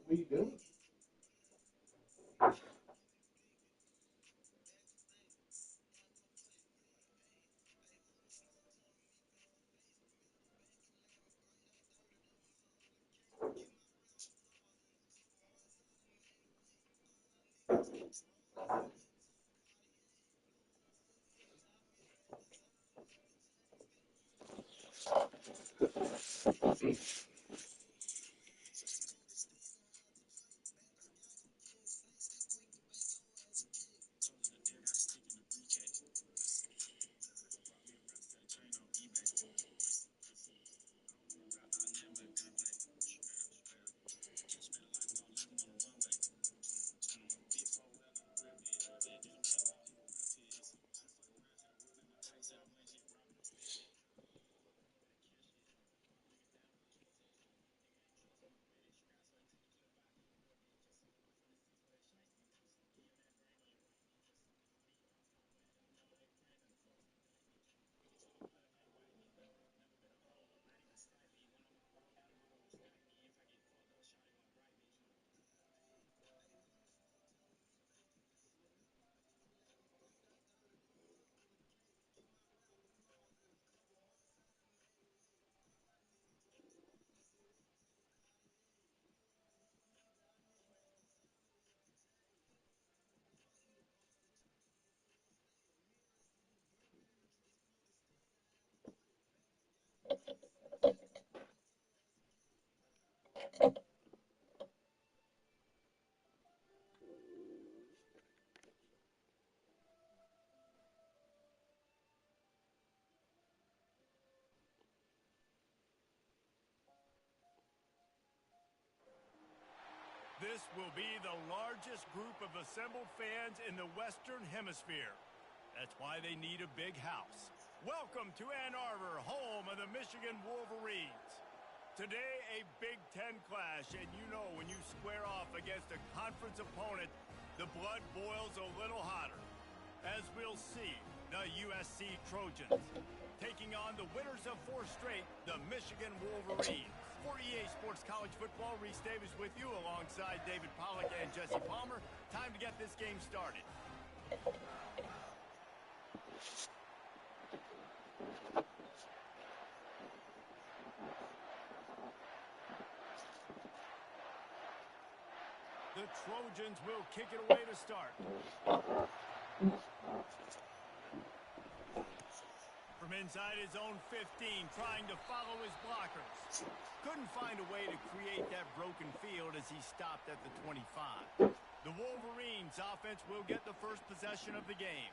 What are you doing? This will be the largest group of assembled fans in the Western Hemisphere. That's why they need a big house. Welcome to Ann Arbor, home of the Michigan Wolverines. Today, a Big Ten clash, and you know when you square off against a conference opponent, the blood boils a little hotter. As we'll see, the USC Trojans taking on the winners of 4 straight, the Michigan Wolverines. For EA Sports College Football, Reese Davis with you alongside David Pollack and Jesse Palmer. Time to get this game started. The Trojans will kick it away to start. From inside his own 15, trying to follow his blockers. Couldn't find a way to create that broken field as he stopped at the 25. The Wolverines offense will get the first possession of the game.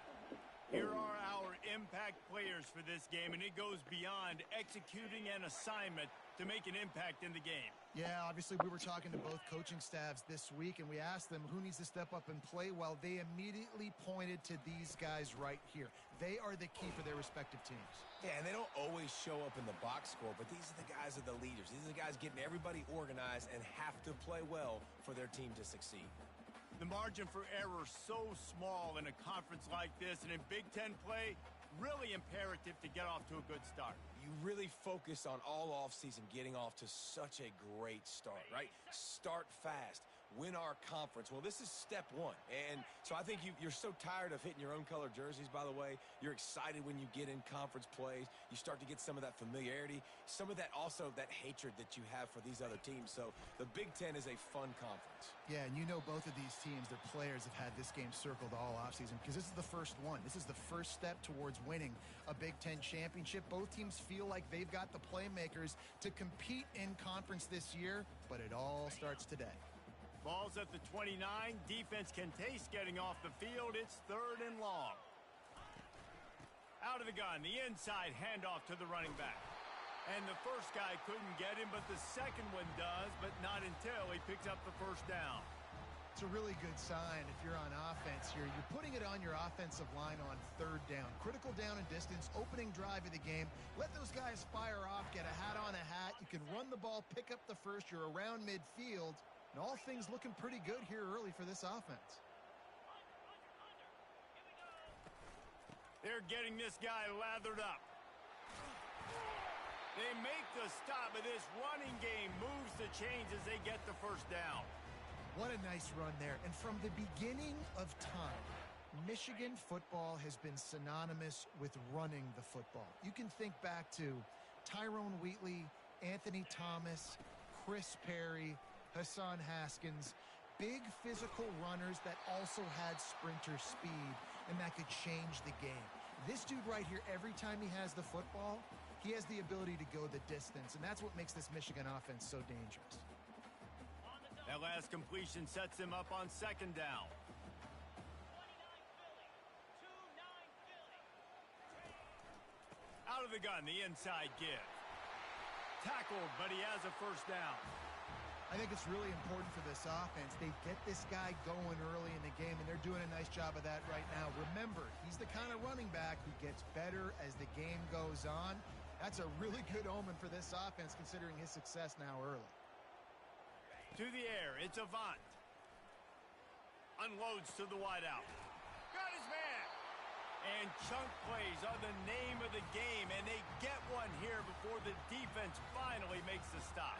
Here are our impact players for this game, and it goes beyond executing an assignment to make an impact in the game. Yeah, obviously we were talking to both coaching staffs this week, and we asked them who needs to step up and play. Well, they immediately pointed to these guys right here. They are the key for their respective teams. Yeah, and they don't always show up in the box score, but these are the guys that are the leaders. These are the guys getting everybody organized and have to play well for their team to succeed. The margin for error so small in a conference like this, and in Big Ten play, really imperative to get off to a good start. You really focus on all offseason getting off to such a great start, right? Start fast. Win our conference. Well, this is step 1. And so I think you're so tired of hitting your own color jerseys, by the way. You're excited when you get in conference plays. You start to get some of that familiarity, some of that also that hatred that you have for these other teams. So the Big Ten is a fun conference. Yeah, and you know both of these teams, their players have had this game circled all offseason because this is the first one. This is the first step towards winning a Big Ten championship. Both teams feel like they've got the playmakers to compete in conference this year, but it all starts today. Ball's at the 29. Defense can taste getting off the field. It's 3rd and long. Out of the gun, the inside handoff to the running back. And the first guy couldn't get him, but the second one does, but not until he picks up the first down. It's a really good sign if you're on offense here. You're putting it on your offensive line on 3rd down. Critical down and distance, opening drive of the game. Let those guys fire off, get a hat on a hat. You can run the ball, pick up the first. You're around midfield. And all things looking pretty good here early for this offense. They're getting this guy lathered up. They make the stop, but this running game moves the chains as they get the first down. What a nice run there. And from the beginning of time, Michigan football has been synonymous with running the football. You can think back to Tyrone Wheatley, Anthony Thomas, Chris Perry, Hassan Haskins, big physical runners that also had sprinter speed and that could change the game. This dude right here, every time he has the football, he has the ability to go the distance, and that's what makes this Michigan offense so dangerous. That last completion sets him up on second down. Out of the gun, the inside give. Tackled, but he has a first down. I think it's really important for this offense. They get this guy going early in the game, and they're doing a nice job of that right now. Remember, he's the kind of running back who gets better as the game goes on. That's a really good omen for this offense, considering his success now early. To the air, it's Avant. Unloads to the wideout. Got his man. And chunk plays are the name of the game, and they get one here before the defense finally makes the stop.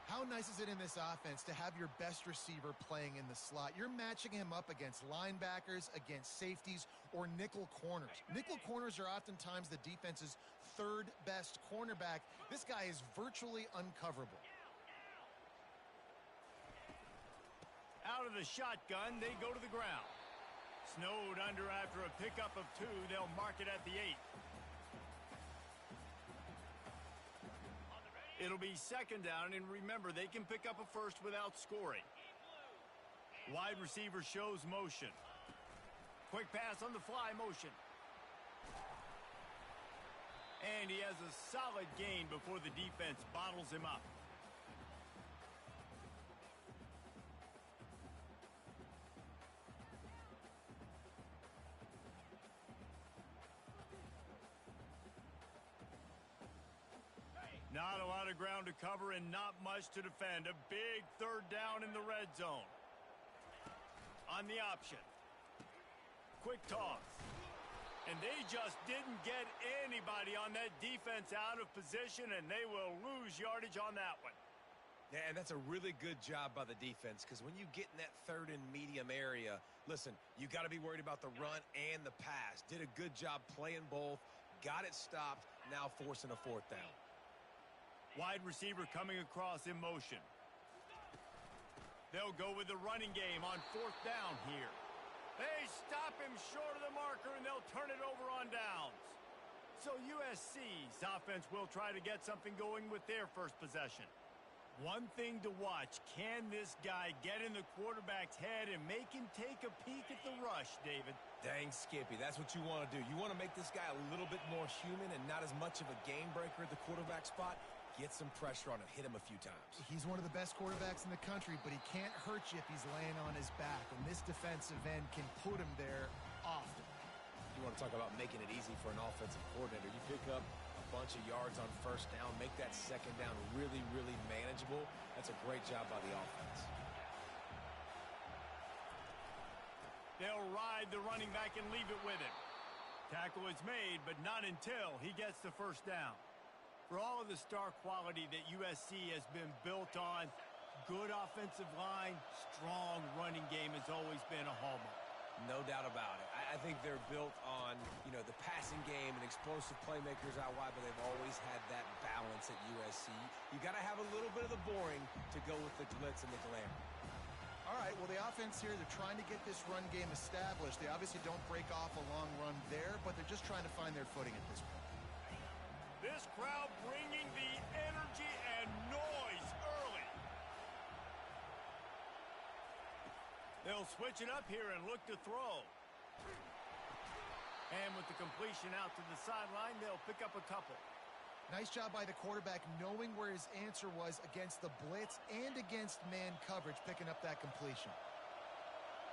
How nice is it in this offense to have your best receiver playing in the slot? You're matching him up against linebackers, against safeties, or nickel corners. Nickel corners are oftentimes the defense's third best cornerback. This guy is virtually uncoverable. Out of the shotgun, they go to the ground. Snowed under after a pickup of 2. They'll mark it at the 8. It'll be second down, and remember, they can pick up a first without scoring. Wide receiver shows motion. Quick pass on the fly motion. And he has a solid gain before the defense bottles him up. Not a lot of ground to cover and not much to defend. A big third down in the red zone. On the option. Quick toss. And they just didn't get anybody on that defense out of position, and they will lose yardage on that one. Yeah, and that's a really good job by the defense, because when you get in that third and medium area, listen, you got to be worried about the run and the pass. Did a good job playing both, got it stopped, now forcing a fourth down. Wide receiver coming across in motion. They'll go with the running game on fourth down here. They stop him short of the marker, and they'll turn it over on downs. So USC's offense will try to get something going with their first possession. One thing to watch, can this guy get in the quarterback's head and make him take a peek at the rush, David? Dang, Skippy, that's what you want to do. You want to make this guy a little bit more human and not as much of a game breaker at the quarterback spot. Get some pressure on him, hit him a few times. He's one of the best quarterbacks in the country, but he can't hurt you if he's laying on his back, and this defensive end can put him there often. You want to talk about making it easy for an offensive coordinator. You pick up a bunch of yards on first down, make that second down really, really manageable. That's a great job by the offense. They'll ride the running back and leave it with him. Tackle is made, but not until he gets the first down. For all of the star quality that USC has been built on, good offensive line, strong running game has always been a hallmark. No doubt about it. I think they're built on, the passing game and explosive playmakers out wide, but they've always had that balance at USC. You got to have a little bit of the boring to go with the glitz and the glamour. All right, well, the offense here, they're trying to get this run game established. They obviously don't break off a long run there, but they're just trying to find their footing at this point. This crowd bringing the energy and noise early. They'll switch it up here and look to throw. And with the completion out to the sideline, they'll pick up a couple. Nice job by the quarterback knowing where his answer was against the blitz and against man coverage, picking up that completion.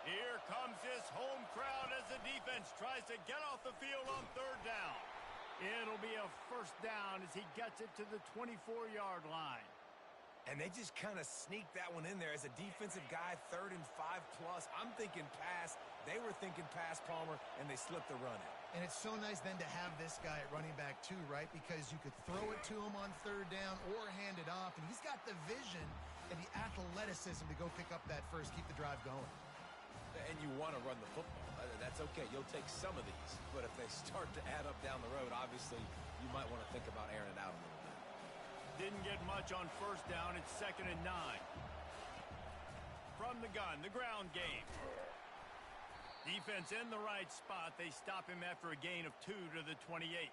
Here comes this home crowd as the defense tries to get off the field on third down. It'll be a first down as he gets it to the 24-yard line. And they just kind of sneaked that one in there as a defensive guy, 3rd and 5+. I'm thinking pass. They were thinking pass, Palmer, and they slipped the run in. And it's so nice then to have this guy at running back too, right? Because you could throw it to him on 3rd down or hand it off. And he's got the vision and the athleticism to go pick up that first, keep the drive going. And you want to run the football. That's okay. You'll take some of these. But if they start to add up down the road, obviously you might want to think about airing it out a little bit. Didn't get much on 1st down. It's 2nd and 9. From the gun, the ground game. Defense in the right spot. They stop him after a gain of 2 to the 28.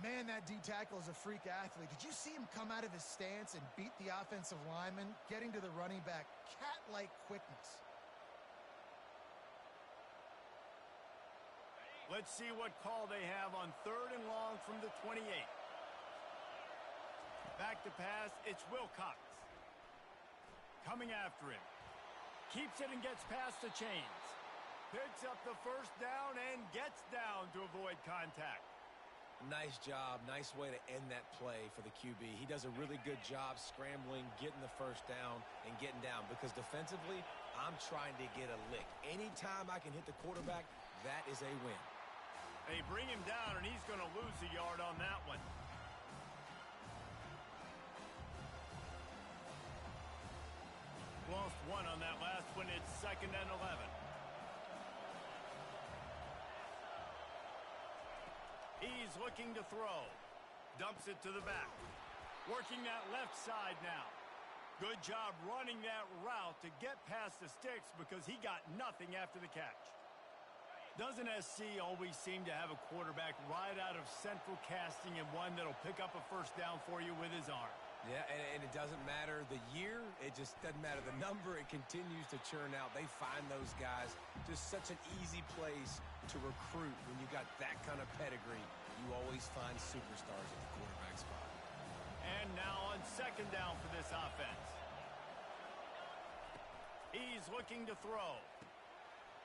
Man, that D-tackle is a freak athlete. Did you see him come out of his stance and beat the offensive lineman, getting to the running back? Cat-like quickness. Let's see what call they have on 3rd and long from the 28. Back to pass, it's Wilcox. Coming after him. Keeps it and gets past the chains. Picks up the 1st down and gets down to avoid contact. Nice job. Nice way to end that play for the QB. He does a really good job scrambling, getting the 1st down, and getting down. Because defensively, I'm trying to get a lick. Anytime I can hit the quarterback, that is a win. They bring him down, and he's going to lose a yard on that one. Lost 1 on that last one. It's 2nd and 11. He's looking to throw. Dumps it to the back. Working that left side now. Good job running that route to get past the sticks because he got nothing after the catch. Doesn't SC always seem to have a quarterback right out of central casting and one that'll pick up a 1st down for you with his arm? Yeah, and it doesn't matter the year. It just doesn't matter the number. It continues to churn out. They find those guys. Just such an easy place to recruit when you got that kind of pedigree. You always find superstars at the quarterback spot. And now on 2nd down for this offense. He's looking to throw.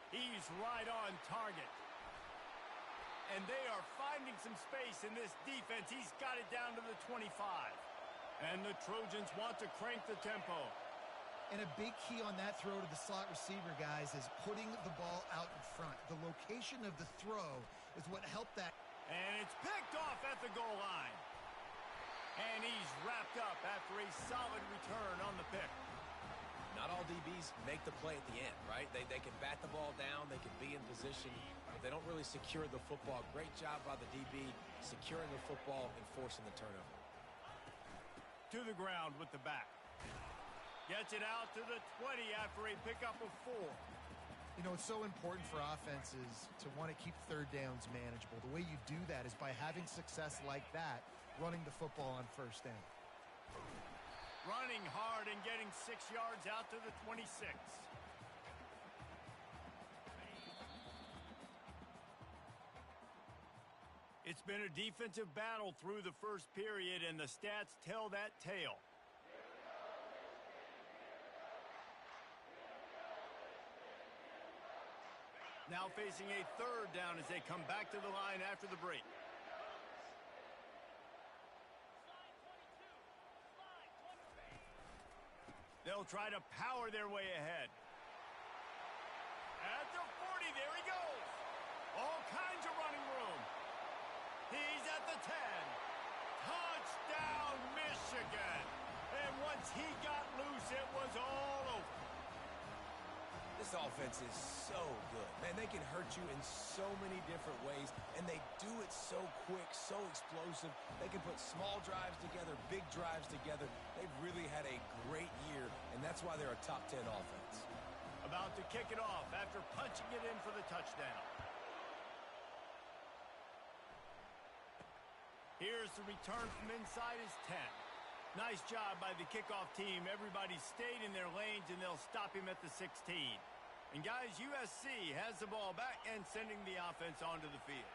He's right on target. And they are finding some space in this defense. He's got it down to the 25. And the Trojans want to crank the tempo. And a big key on that throw to the slot receiver, guys, is putting the ball out in front. The location of the throw is what helped that. And it's picked off at the goal line. And he's wrapped up after a solid return on the pick. Not all DBs make the play at the end, right? They can bat the ball down, they can be in position, but they don't really secure the football. Great job by the DB securing the football and forcing the turnover. To the ground with the back. Gets it out to the 20 after a pickup of 4. You know, it's so important for offenses to want to keep 3rd downs manageable. The way you do that is by having success like that, running the football on 1st down. Running hard and getting 6 yards out to the 26. It's been a defensive battle through the 1st period, and the stats tell that tale. Now facing a 3rd down as they come back to the line after the break. They'll try to power their way ahead. At the 40, there he goes. All kinds of running room. He's at the 10. Touchdown, Michigan. And once he got loose, it was all over. This offense is so good. Man, they can hurt you in so many different ways, and they do it so quick, so explosive. They can put small drives together, big drives together. They've really had a great year, and that's why they're a top 10 offense. About to kick it off after punching it in for the touchdown. Here's the return from inside his 10. Nice job by the kickoff team. Everybody stayed in their lanes, and they'll stop him at the 16. And guys, USC has the ball back and sending the offense onto the field.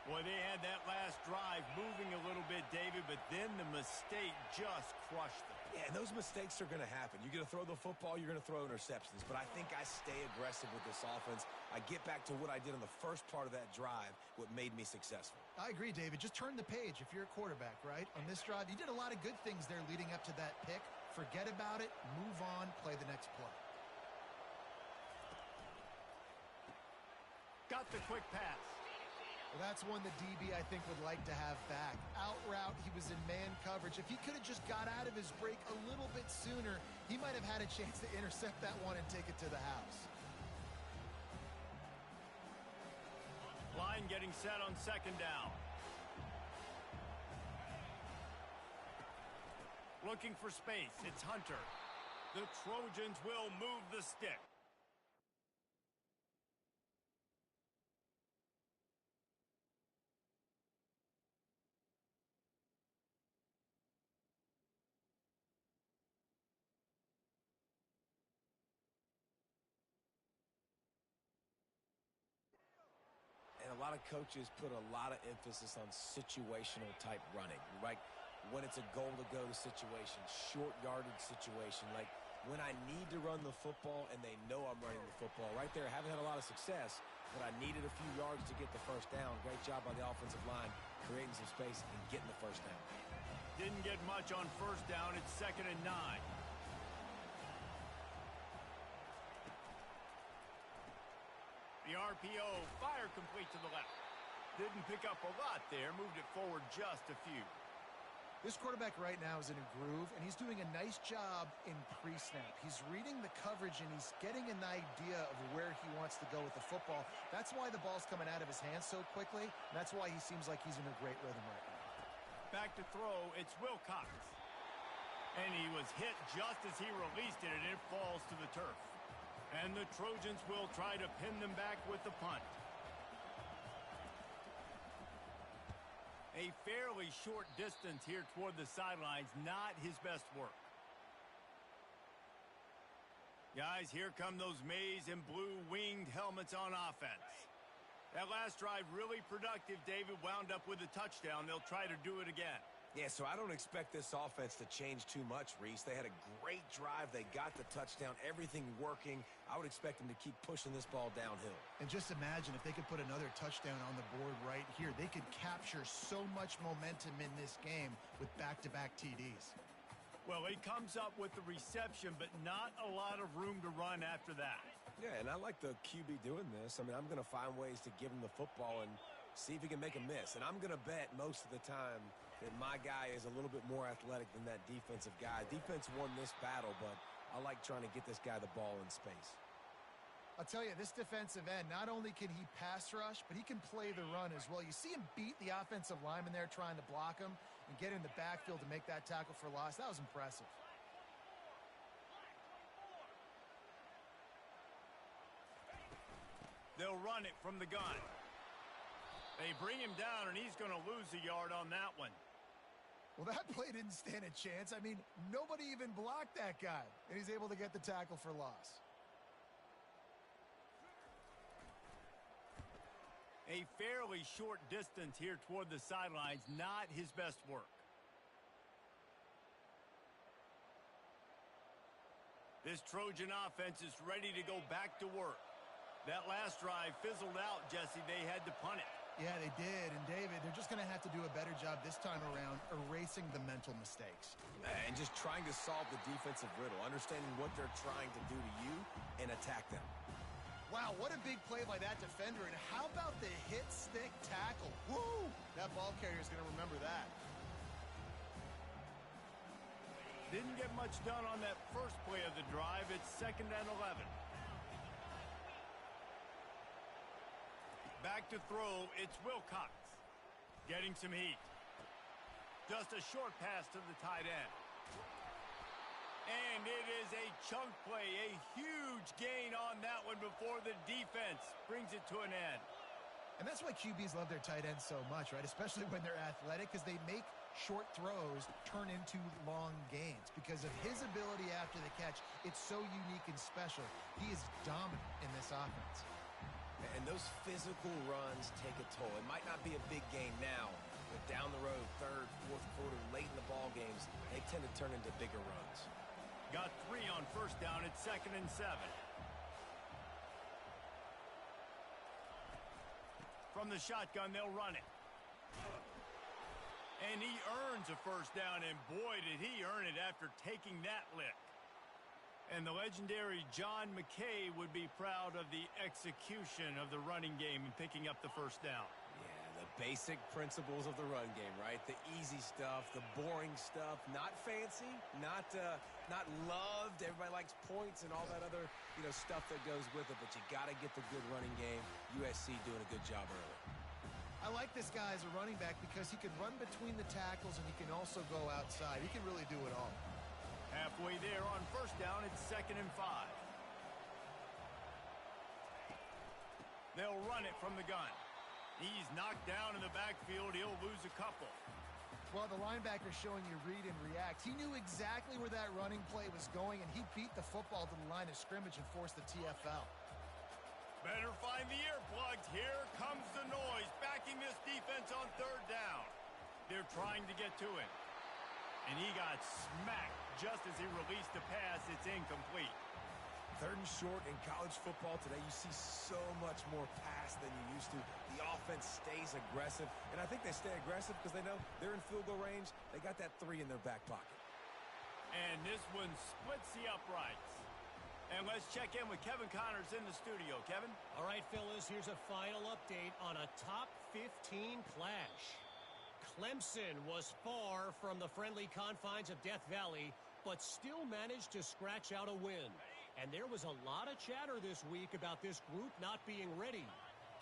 Boy, they had that last drive moving a little bit, David, but then the mistake just crushed them. Yeah, and those mistakes are going to happen. You're going to throw the football, you're going to throw interceptions. But I think I stay aggressive with this offense. I get back to what I did on the first part of that drive, what made me successful. I agree, David. Just turn the page if you're a quarterback, right? On this drive, you did a lot of good things there leading up to that pick. Forget about it, move on, play the next play. Got the quick pass. Well, that's one the DB, I think, would like to have back. Out route, he was in man coverage. If he could have just got out of his break a little bit sooner, he might have had a chance to intercept that one and take it to the house. Line getting set on second down. Looking for space. It's Hunter. The Trojans will move the stick. And a lot of coaches put a lot of emphasis on situational type running, right? When it's a goal-to-go situation, short yardage situation, like when I need to run the football and they know I'm running the football. Right there, I haven't had a lot of success, but I needed a few yards to get the first down. Great job by the offensive line, creating some space and getting the first down. Didn't get much on first down. It's 2nd and 9. The RPO, fire complete to the left. Didn't pick up a lot there, moved it forward just a few. This quarterback right now is in a groove, and he's doing a nice job in pre-snap. He's reading the coverage, and he's getting an idea of where he wants to go with the football. That's why the ball's coming out of his hands so quickly. And that's why he seems like he's in a great rhythm right now. Back to throw, it's Wilcox. And he was hit just as he released it, and it falls to the turf. And the Trojans will try to pin them back with the punt. A fairly short distance here toward the sidelines, not his best work. Guys, here come those maize and blue winged helmets on offense. That last drive really productive. David wound up with a touchdown. They'll try to do it again. Yeah, so I don't expect this offense to change too much, Reese. They had a great drive. They got the touchdown, everything working. I would expect them to keep pushing this ball downhill. And just imagine if they could put another touchdown on the board right here. They could capture so much momentum in this game with back-to-back TDs. Well, he comes up with the reception, but not a lot of room to run after that. Yeah, and I like the QB doing this. I mean, I'm going to find ways to give him the football and see if he can make a miss. And I'm going to bet most of the time that my guy is a little bit more athletic than that defensive guy. Defense won this battle, but I like trying to get this guy the ball in space. I'll tell you, this defensive end, not only can he pass rush, but he can play the run as well. You see him beat the offensive lineman there trying to block him and get in the backfield to make that tackle for loss. That was impressive. They'll run it from the gun. They bring him down, and he's going to lose a yard on that one. Well, that play didn't stand a chance. I mean, nobody even blocked that guy, and he's able to get the tackle for loss. A fairly short distance here toward the sidelines, not his best work. This Trojan offense is ready to go back to work. That last drive fizzled out, Jesse. They had to punt it. Yeah, they did. And, David, they're just going to have to do a better job this time around erasing the mental mistakes. And just trying to solve the defensive riddle, understanding what they're trying to do to you and attack them. Wow, what a big play by that defender. And how about the hit stick tackle? Woo! That ball carrier is going to remember that. Didn't get much done on that first play of the drive. It's 2nd and 11. Back to throw, it's Wilcox. Getting some heat. Just a short pass to the tight end. And it is a chunk play, a huge gain on that one before the defense brings it to an end. And that's why QBs love their tight ends so much, right? Especially when they're athletic, because they make short throws turn into long gains. Because of his ability after the catch, it's so unique and special. He is dominant in this offense. And those physical runs take a toll. It might not be a big game now, but down the road, third, fourth quarter, late in the ball games, they tend to turn into bigger runs. Got 3 on first down. It's 2nd and 7. From the shotgun, they'll run it. And he earns a first down, and boy, did he earn it after taking that lick. And the legendary John McKay would be proud of the execution of the running game and picking up the first down. Yeah, the basic principles of the run game, right? The easy stuff, the boring stuff, not fancy, not loved. Everybody likes points and all that other, stuff that goes with it, but you got to get the good running game. USC doing a good job early. I like this guy as a running back because he can run between the tackles and he can also go outside. He can really do it all. Halfway there on first down, it's 2nd and 5. They'll run it from the gun. He's knocked down in the backfield. He'll lose a couple. Well, the linebacker's showing you read and react. He knew exactly where that running play was going, and he beat the football to the line of scrimmage and forced the TFL. Better find the earplugs. Here comes the noise, backing this defense on 3rd down. They're trying to get to him. And he got smacked just as he released the pass. It's incomplete. 3rd and short in college football today, you see so much more pass than you used to. The offense stays aggressive, and I think they stay aggressive because they know they're in field goal range. They got that 3 in their back pocket. And this one splits the uprights. And let's check in with Kevin Connors in the studio. Kevin? All right, fellas, here's a final update on a top 15 clash. Clemson was far from the friendly confines of Death Valley, but still managed to scratch out a win. And there was a lot of chatter this week about this group not being ready.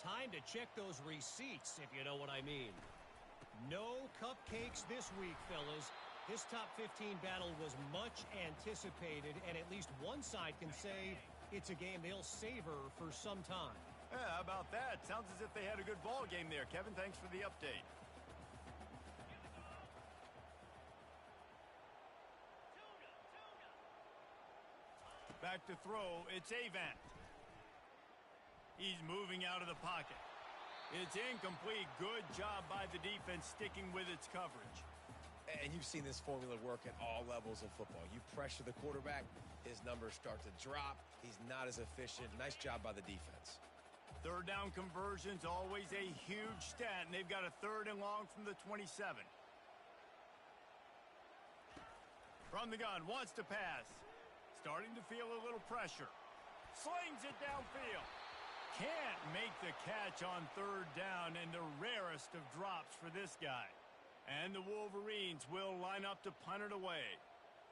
Time to check those receipts, if you know what I mean. No cupcakes this week, fellas. This top 15 battle was much anticipated, and at least one side can say it's a game they'll savor for some time. Yeah, how about that? Sounds as if they had a good ball game there. Kevin, thanks for the update. Back to throw, it's Avant. He's moving out of the pocket. It's incomplete. Good job by the defense sticking with its coverage. And you've seen this formula work at all levels of football. You pressure the quarterback, his numbers start to drop. He's not as efficient. Nice job by the defense. 3rd down conversion's always a huge stat, and they've got a 3rd and long from the 27. From the gun, wants to pass. Starting to feel a little pressure. Slings it downfield. Can't make the catch on 3rd down, and the rarest of drops for this guy. And the Wolverines will line up to punt it away.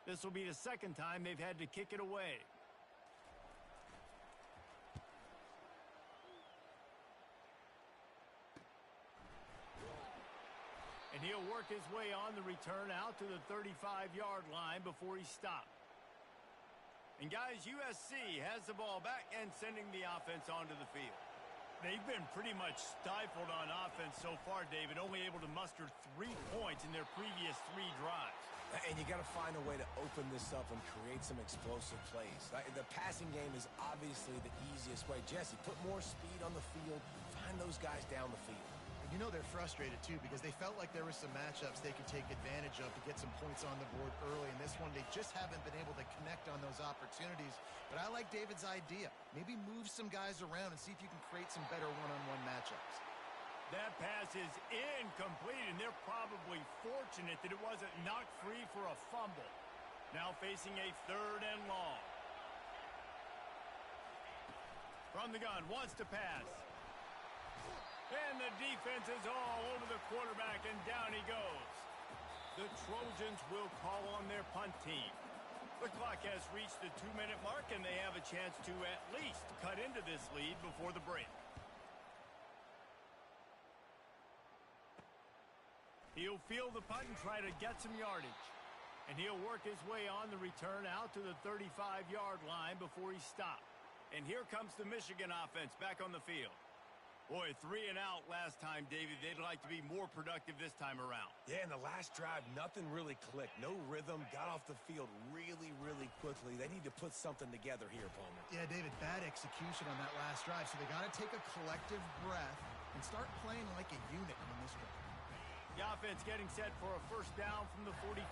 This will be the 2nd time they've had to kick it away. And he'll work his way on the return out to the 35-yard line before he stopped. And guys, USC has the ball back and sending the offense onto the field. They've been pretty much stifled on offense so far, David, only able to muster 3 points in their previous 3 drives. And you got to find a way to open this up and create some explosive plays. The passing game is obviously the easiest way. Jesse, put more speed on the field. Find those guys down the field. You know they're frustrated, too, because they felt like there were some matchups they could take advantage of to get some points on the board early. And this one, they just haven't been able to connect on those opportunities. But I like David's idea. Maybe move some guys around and see if you can create some better one-on-one matchups. That pass is incomplete, and they're probably fortunate that it wasn't knocked free for a fumble. Now facing a 3rd and long. From the gun, wants to pass. And the defense is all over the quarterback, and down he goes. The Trojans will call on their punt team. The clock has reached the 2-minute mark, and they have a chance to at least cut into this lead before the break. He'll field the punt and try to get some yardage. And he'll work his way on the return out to the 35-yard line before he stopped. And here comes the Michigan offense back on the field. Boy, 3 and out last time, David. They'd like to be more productive this time around. Yeah, in the last drive, nothing really clicked. No rhythm, got off the field really, really quickly. They need to put something together here, Palmer. Yeah, David, bad execution on that last drive, so they got to take a collective breath and start playing like a unit in this one. The offense getting set for a first down from the 45.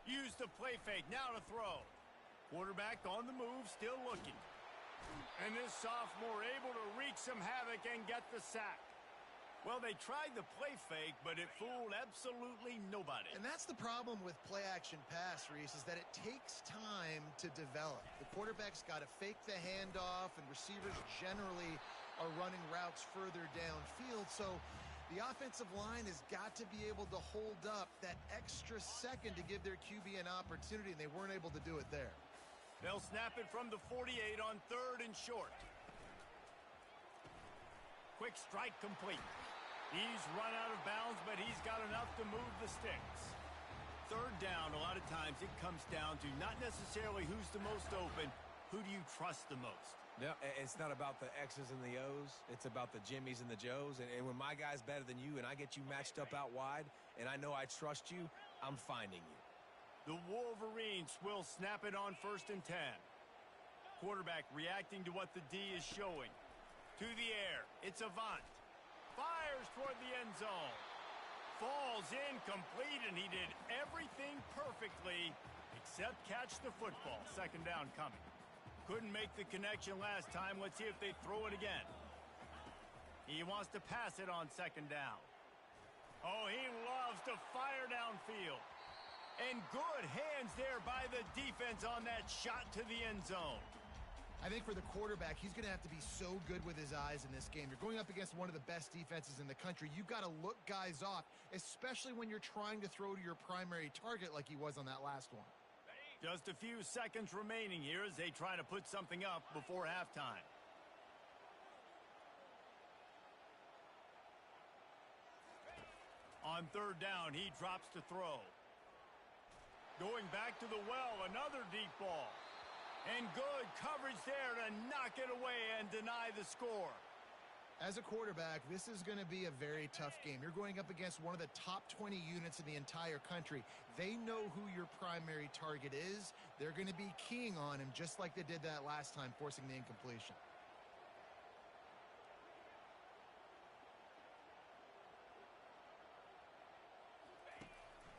Use the play fake, now to throw. Quarterback on the move, still looking. And this sophomore able to wreak some havoc and get the sack. Well, they tried the play fake, but it fooled absolutely nobody. And that's the problem with play-action pass, Reese, is that it takes time to develop. The quarterback's got to fake the handoff, and receivers generally are running routes further downfield. So the offensive line has got to be able to hold up that extra second to give their QB an opportunity, and they weren't able to do it there. They'll snap it from the 48 on 3rd and short. Quick strike complete. He's run out of bounds, but he's got enough to move the sticks. 3rd down, a lot of times it comes down to not necessarily who's the most open, who do you trust the most? No, it's not about the X's and the O's. It's about the Jimmies and the Joes. And when my guy's better than you and I get you matched up out wide and I know I trust you, I'm finding you. The Wolverines will snap it on 1st and 10. Quarterback reacting to what the D is showing. To the air, it's Avant. Fires toward the end zone. Falls incomplete, and he did everything perfectly except catch the football. 2nd down coming. Couldn't make the connection last time. Let's see if they throw it again. He wants to pass it on 2nd down. Oh, he loves to fire downfield. And good hands there by the defense on that shot to the end zone. I think for the quarterback, he's going to have to be so good with his eyes in this game. You're going up against one of the best defenses in the country. You've got to look guys off, especially when you're trying to throw to your primary target like he was on that last one. Just a few seconds remaining here as they try to put something up before halftime. On 3rd down, he drops to throw. Going back to the well, another deep ball. And good coverage there to knock it away and deny the score. As a quarterback, this is going to be a very tough game. You're going up against one of the top 20 units in the entire country. They know who your primary target is. They're going to be keying on him just like they did that last time, forcing the incompletion.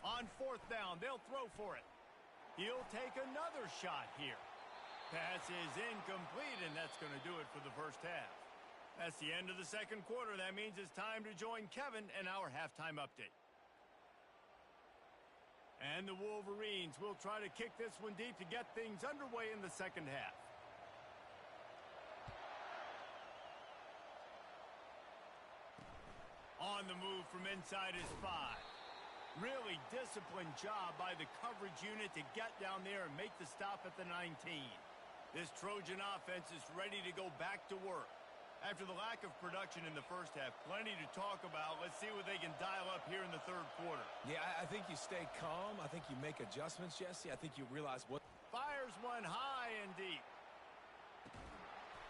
On 4th down, they'll throw for it. He'll take another shot here. Pass is incomplete, and that's going to do it for the first half. That's the end of the 2nd quarter. That means it's time to join Kevin in our halftime update. And the Wolverines will try to kick this one deep to get things underway in the 2nd half. On the move from inside his 5. Really disciplined job by the coverage unit to get down there and make the stop at the 19. This Trojan offense is ready to go back to work. After the lack of production in the first half, plenty to talk about. Let's see what they can dial up here in the 3rd quarter. Yeah, I think you stay calm. I think you make adjustments, Jesse. I think you realize what... Fires one high and deep.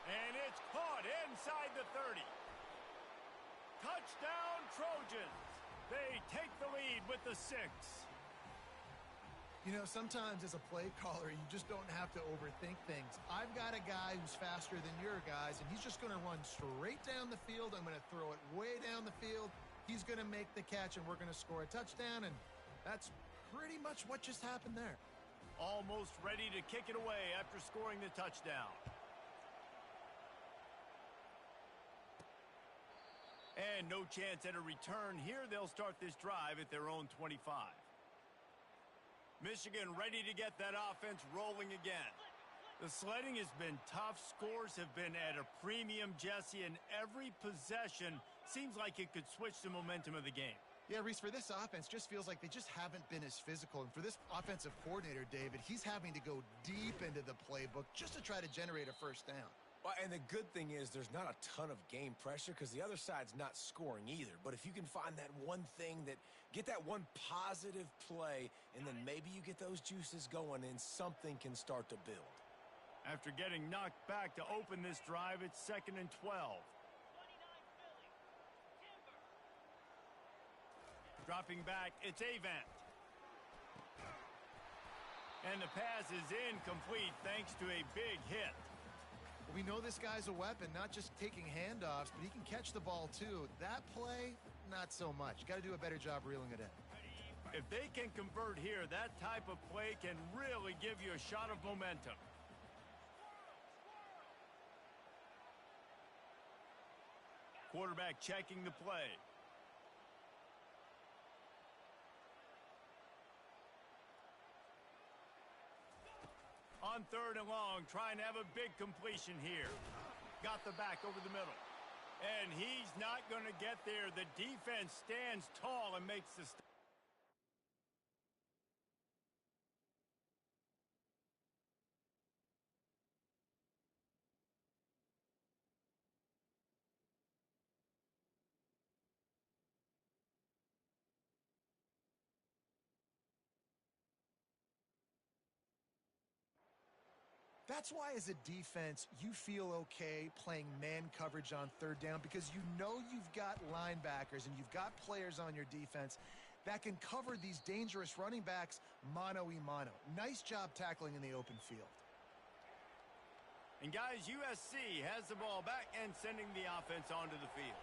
And it's caught inside the 30. Touchdown, Trojans. They take the lead with the 6. You know, sometimes as a play caller, you just don't have to overthink things. I've got a guy who's faster than your guys, and he's just going to run straight down the field. I'm going to throw it way down the field. He's going to make the catch, and we're going to score a touchdown, and that's pretty much what just happened there. Almost ready to kick it away after scoring the touchdown. And no chance at a return here. They'll start this drive at their own 25. Michigan ready to get that offense rolling again. The sledding has been tough. Scores have been at a premium, Jesse, and every possession seems like it could switch the momentum of the game. Yeah, Reese, for this offense, just feels like they just haven't been as physical. And for this offensive coordinator, David, he's having to go deep into the playbook just to try to generate a 1st down. Well, and the good thing is there's not a ton of game pressure because the other side's not scoring either. But if you can find that one thing that, get that one positive play, and then maybe you get those juices going and something can start to build. After getting knocked back to open this drive, it's 2nd and 12. Dropping back, it's Avant. And the pass is incomplete thanks to a big hit. We know this guy's a weapon, not just taking handoffs, but he can catch the ball too. That play, not so much. Got to do a better job reeling it in. If they can convert here, that type of play can really give you a shot of momentum. Quarterback checking the play. On 3rd and long, trying to have a big completion here. Got the back over the middle. And he's not going to get there. The defense stands tall and makes the stop. That's why, as a defense, you feel okay playing man coverage on 3rd down, because you know you've got linebackers and you've got players on your defense that can cover these dangerous running backs mano-a-mano. Nice job tackling in the open field. And guys, USC has the ball back and sending the offense onto the field.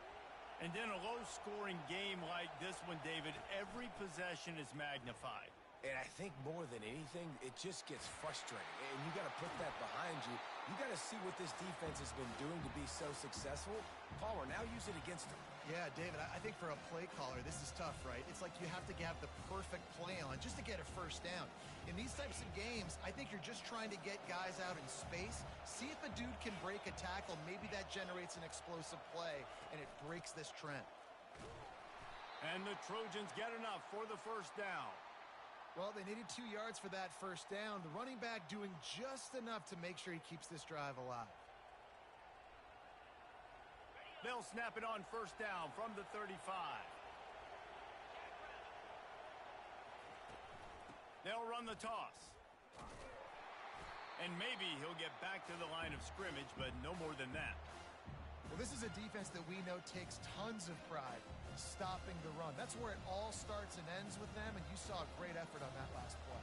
And in a low-scoring game like this one, David, every possession is magnified. And I think more than anything, it just gets frustrating. And you got to put that behind you. You got to see what this defense has been doing to be so successful. Palmer, now use it against them. Yeah, David, I think for a play caller, this is tough, right? It's like you have to have the perfect play on just to get a first down. In these types of games, I think you're just trying to get guys out in space, see if a dude can break a tackle. Maybe that generates an explosive play, and it breaks this trend. And the Trojans get enough for the first down. Well, they needed 2 yards for that first down. The running back doing just enough to make sure he keeps this drive alive. They'll snap it on first down from the 35. They'll run the toss. And maybe he'll get back to the line of scrimmage, but no more than that. Well, this is a defense that we know takes tons of pride stopping the run. That's where it all starts and ends with them, and you saw a great effort on that last play.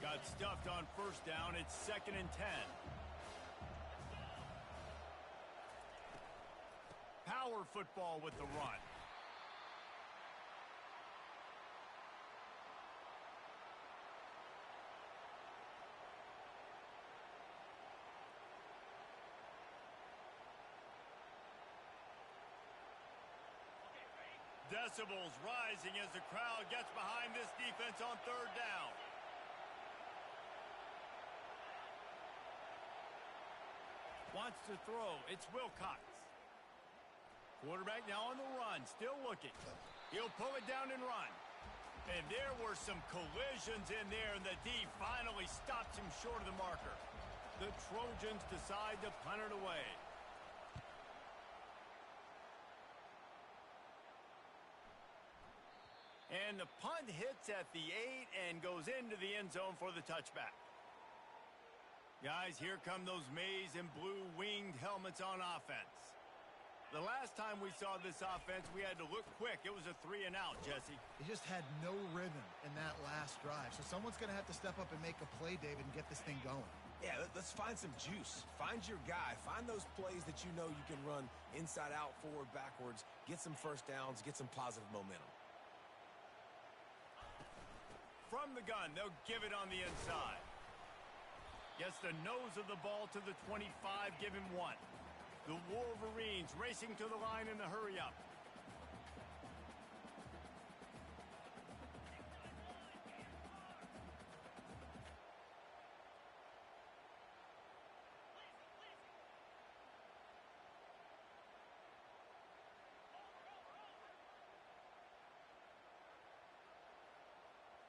Got stuffed on first down. It's 2nd and 10. Power football with the run. Decibels rising as the crowd gets behind this defense on 3rd down. Wants to throw. It's Wilcox. Quarterback now on the run, still looking. He'll pull it down and run. And there were some collisions in there, and the D finally stops him short of the marker. The Trojans decide to punt it away. And the punt hits at the 8 and goes into the end zone for the touchback. Guys, here come those maize and blue winged helmets on offense. The last time we saw this offense, we had to look quick. It was a 3 and out, Jesse. They just had no rhythm in that last drive. So someone's going to have to step up and make a play, David, and get this thing going. Yeah, let's find some juice. Find your guy. Find those plays that you know you can run inside out, forward, backwards. Get some first downs. Get some positive momentum. From the gun, they'll give it on the inside. Gets the nose of the ball to the 25, give him 1. The Wolverines racing to the line in a hurry-up.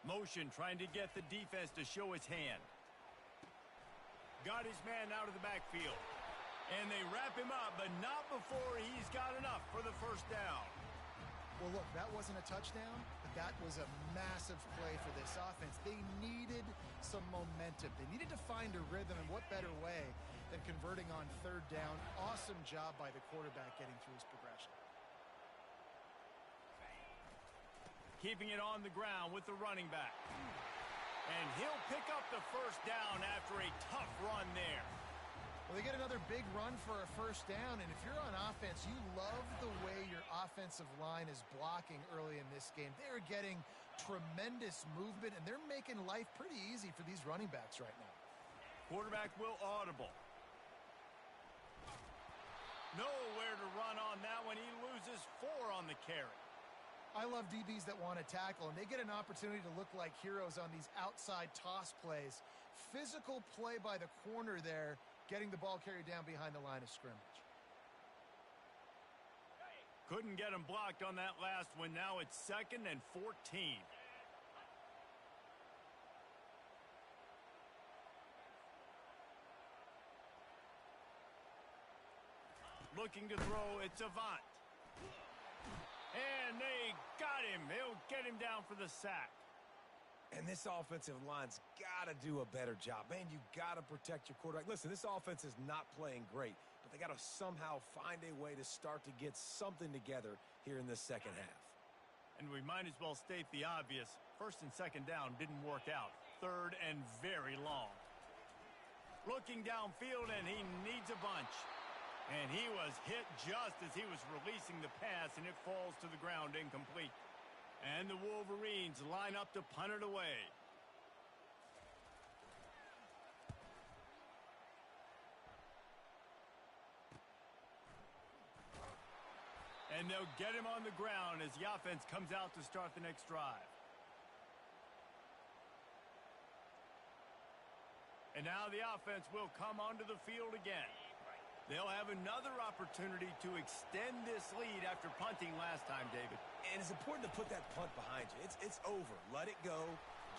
Motion trying to get the defense to show its hand. Got his man out of the backfield. And they wrap him up, but not before he's got enough for the first down. Well, look, that wasn't a touchdown, but that was a massive play for this offense. They needed some momentum. They needed to find a rhythm, and what better way than converting on 3rd down. Awesome job by the quarterback getting through his progression. Keeping it on the ground with the running back. And he'll pick up the first down after a tough run there. Well, they get another big run for a first down, and if you're on offense, you love the way your offensive line is blocking early in this game. They are getting tremendous movement, and they're making life pretty easy for these running backs right now. Quarterback will audible. Nowhere to run on that one. He loses 4 on the carry. I love DBs that want to tackle, and they get an opportunity to look like heroes on these outside toss plays. Physical play by the corner there, getting the ball carried down behind the line of scrimmage. Couldn't get him blocked on that last one. Now it's 2nd and 14. Looking to throw, it's Avant. And they got him. They'll get him down for the sack. And this offensive line's got to do a better job. Man, you got to protect your quarterback. Listen, this offense is not playing great, but they got to somehow find a way to start to get something together here in this second half. And we might as well state the obvious. 1st and 2nd down didn't work out. 3rd and very long. Looking downfield, and he needs a bunch. And he was hit just as he was releasing the pass, and it falls to the ground incomplete. And the Wolverines line up to punt it away. And they'll get him on the ground as the offense comes out to start the next drive. And now the offense will come onto the field again. They'll have another opportunity to extend this lead after punting last time, David. And it's important to put that punt behind you. It's over. Let it go.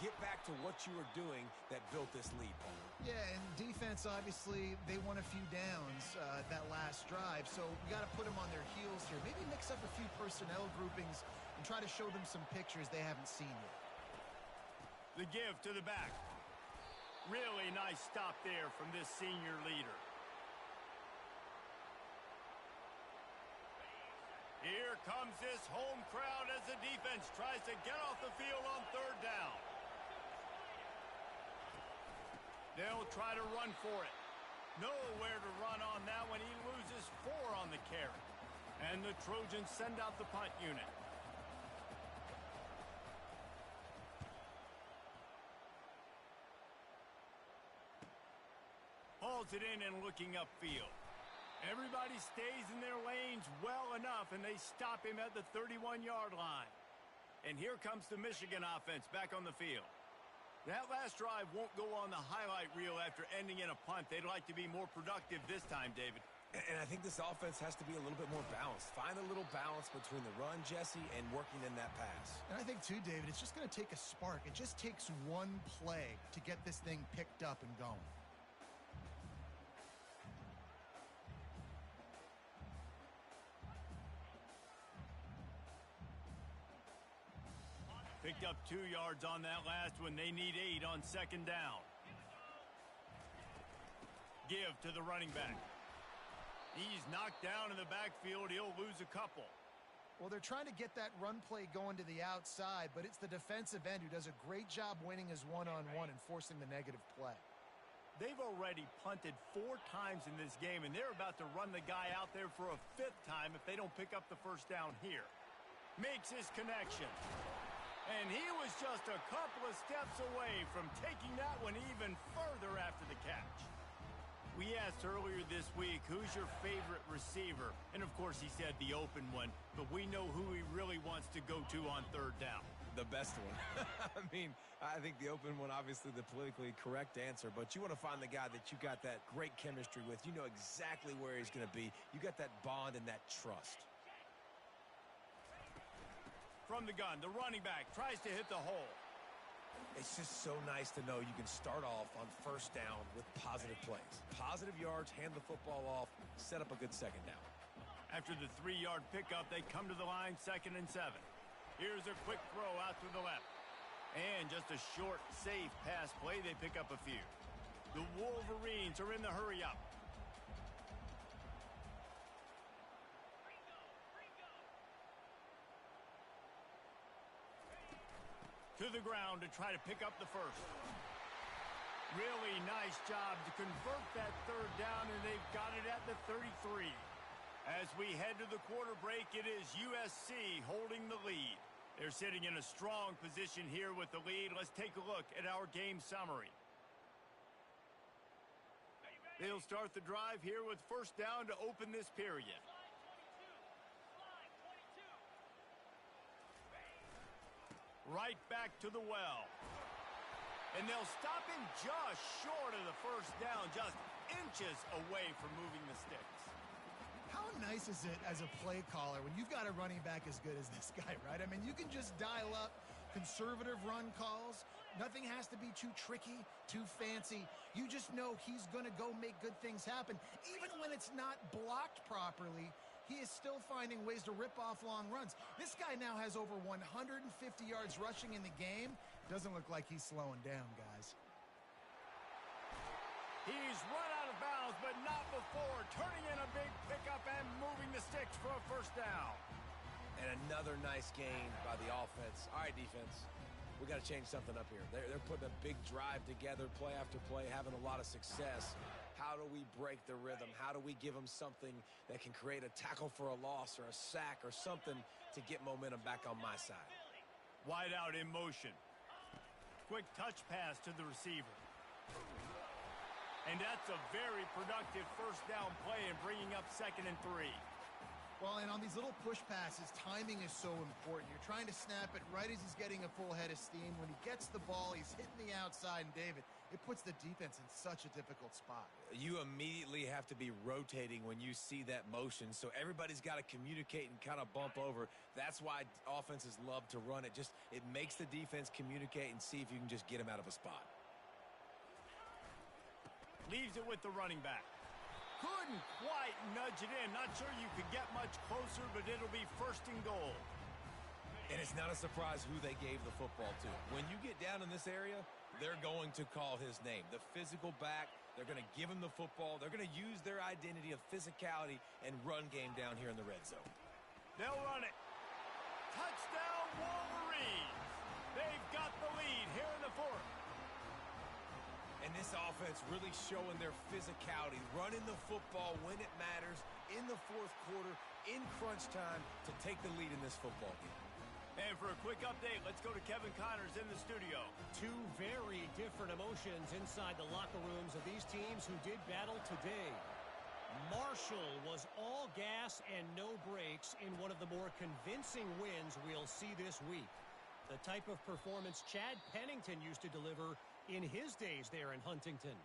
Get back to what you were doing that built this lead, Paul. Yeah, and defense, obviously, they won a few downs that last drive, so we got to put them on their heels here. Maybe mix up a few personnel groupings and try to show them some pictures they haven't seen yet. The give to the back. Really nice stop there from this senior leader. Here comes this home crowd as the defense tries to get off the field on 3rd down. They'll try to run for it. Nowhere to run on that one. He loses 4 on the carry. And the Trojans send out the punt unit. Hauls it in and looking upfield. Everybody stays in their lanes well enough, and they stop him at the 31-yard line. And here comes the Michigan offense back on the field. That last drive won't go on the highlight reel after ending in a punt. They'd like to be more productive this time, David. And I think this offense has to be a little bit more balanced. Find a little balance between the run, Jesse, and working in that pass. And I think, too, David, it's just going to take a spark. It just takes one play to get this thing picked up and going. Picked up 2 yards on that last one. They need 8 on 2nd down. Give to the running back. He's knocked down in the backfield. He'll lose a couple. Well, they're trying to get that run play going to the outside, but it's the defensive end who does a great job winning his one-on-one and forcing the negative play. They've already punted 4 times in this game, and they're about to run the guy out there for a 5th time if they don't pick up the first down here. Makes his connection. And he was just a couple of steps away from taking that one even further after the catch. We asked earlier this week, who's your favorite receiver? And, of course, he said the open one. But we know who he really wants to go to on 3rd down. The best one. I mean, I think the open one, obviously the politically correct answer, but you want to find the guy that you got that great chemistry with. You know exactly where he's going to be. You got that bond and that trust. From the gun, the running back tries to hit the hole. It's just so nice to know you can start off on 1st down with positive plays. Positive yards, hand the football off, set up a good 2nd down. After the 3-yard pickup, they come to the line 2nd and 7. Here's a quick throw out to the left. And just a short, safe pass play, they pick up a few. The Wolverines are in the hurry-up. To the ground to try to pick up the first. Really nice job to convert that third down, and they've got it at the 33. As we head to the quarter break, it is USC holding the lead. They're sitting in a strong position here with the lead. Let's take a look at our game summary. They'll start the drive here with first down to open this period. Right back to the well. And they'll stop him just short of the first down, just inches away from moving the sticks. How nice is it as a play caller when you've got a running back as good as this guy, right? I mean, you can just dial up conservative run calls. Nothing has to be too tricky, too fancy. You just know he's going to go make good things happen. Even when it's not blocked properly, he is still finding ways to rip off long runs. This guy now has over 150 yards rushing in the game. Doesn't look like he's slowing down, guys. He's run out of bounds, but not before. Turning in a big pickup and moving the sticks for a first down. And another nice gain by the offense. All right, defense. We got to change something up here. They're putting a big drive together, play after play, having a lot of success. How do we break the rhythm? How do we give them something that can create a tackle for a loss or a sack or something to get momentum back on my side? Wide out in motion. Quick touch pass to the receiver. And that's a very productive first down play and bringing up 2nd and 3. Well, and on these little push passes, timing is so important. You're trying to snap it right as he's getting a full head of steam. When he gets the ball, he's hitting the outside, and David, it puts the defense in such a difficult spot. You immediately have to be rotating when you see that motion, so everybody's got to communicate and kind of bump over. That's why offenses love to run it. Just it makes the defense communicate and see if you can just get him out of a spot. Leaves it with the running back. Couldn't quite nudge it in. Not sure you could get much closer, but it'll be 1st and goal. And it's not a surprise who they gave the football to. When you get down in this area, they're going to call his name. The physical back, they're going to give him the football. They're going to use their identity of physicality and run game down here in the red zone. They'll run it. Touchdown, Wolverines. They've got the lead here in the 4th. And this offense really showing their physicality, running the football when it matters, in the 4th quarter, in crunch time, to take the lead in this football game. And for a quick update, let's go to Kevin Connors in the studio. Two very different emotions inside the locker rooms of these teams who did battle today. Marshall was all gas and no brakes in one of the more convincing wins we'll see this week. The type of performance Chad Pennington used to deliver in his days there in Huntington.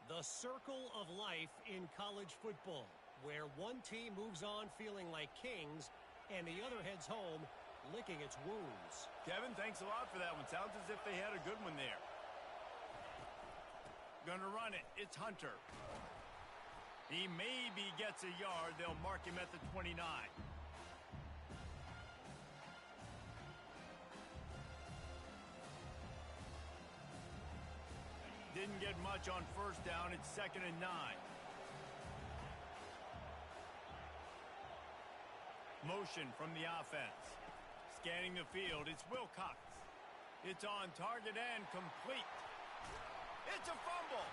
The circle of life in college football, where one team moves on feeling like kings and the other heads home licking its wounds. Kevin, thanks a lot for that one. Sounds as if they had a good one there. Gonna run it. It's Hunter. He maybe gets a yard. They'll mark him at the 29. Didn't get much on first down. It's 2nd and 9. Motion from the offense. Scanning the field. It's Wilcox. It's on target and complete. It's a fumble.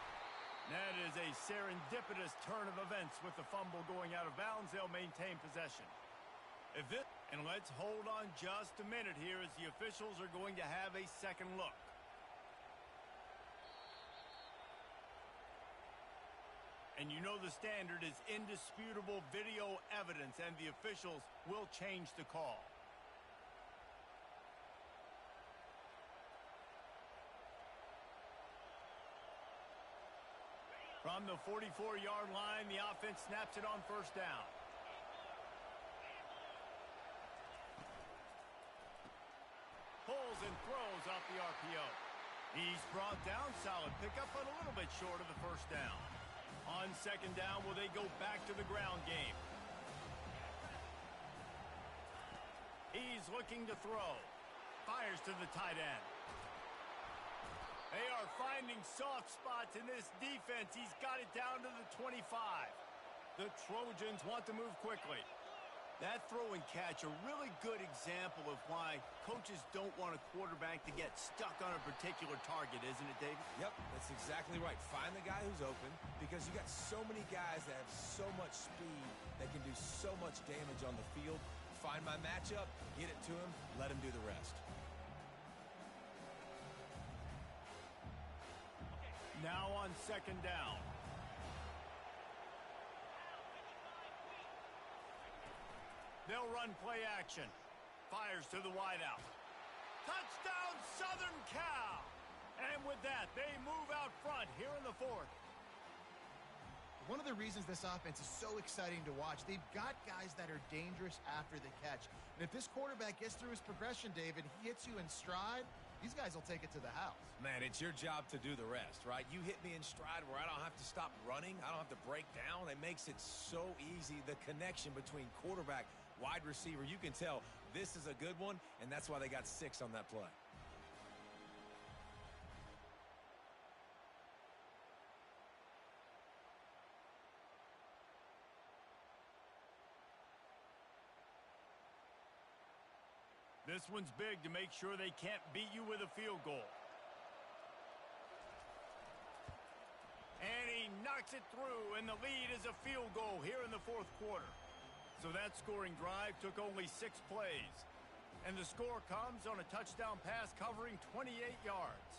That is a serendipitous turn of events with the fumble going out of bounds. They'll maintain possession. And let's hold on just a minute here as the officials are going to have a second look. And you know the standard is indisputable video evidence, and the officials will change the call. From the 44-yard line, the offense snaps it on first down. Pulls and throws off the RPO. He's brought down, solid pickup, but a little bit short of the first down. On second down, will they go back to the ground game? He's looking to throw. Fires to the tight end. They are finding soft spots in this defense. He's got it down to the 25. The Trojans want to move quickly. That throw and catch, a really good example of why coaches don't want a quarterback to get stuck on a particular target, isn't it, David? Yep, that's exactly right. Find the guy who's open because you got so many guys that have so much speed that can do so much damage on the field. Find my matchup, get it to him, let him do the rest. Now on second down. They'll run play action. Fires to the wideout. Touchdown, Southern Cal! And with that, they move out front here in the fourth. One of the reasons this offense is so exciting to watch, they've got guys that are dangerous after the catch. And if this quarterback gets through his progression, David, he hits you in stride, these guys will take it to the house. Man, it's your job to do the rest, right? You hit me in stride where I don't have to stop running. I don't have to break down. It makes it so easy. The connection between quarterback, wide receiver, you can tell this is a good one, and that's why they got 6 on that play. This one's big to make sure they can't beat you with a field goal. And he knocks it through, and the lead is a field goal here in the fourth quarter. So that scoring drive took only 6 plays. And the score comes on a touchdown pass covering 28 yards.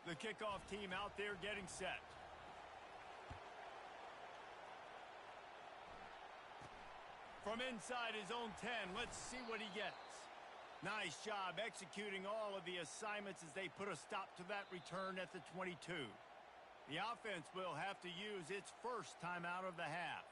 The kickoff team out there getting set. From inside his own 10, let's see what he gets. Nice job executing all of the assignments as they put a stop to that return at the 22. The offense will have to use its first timeout of the half.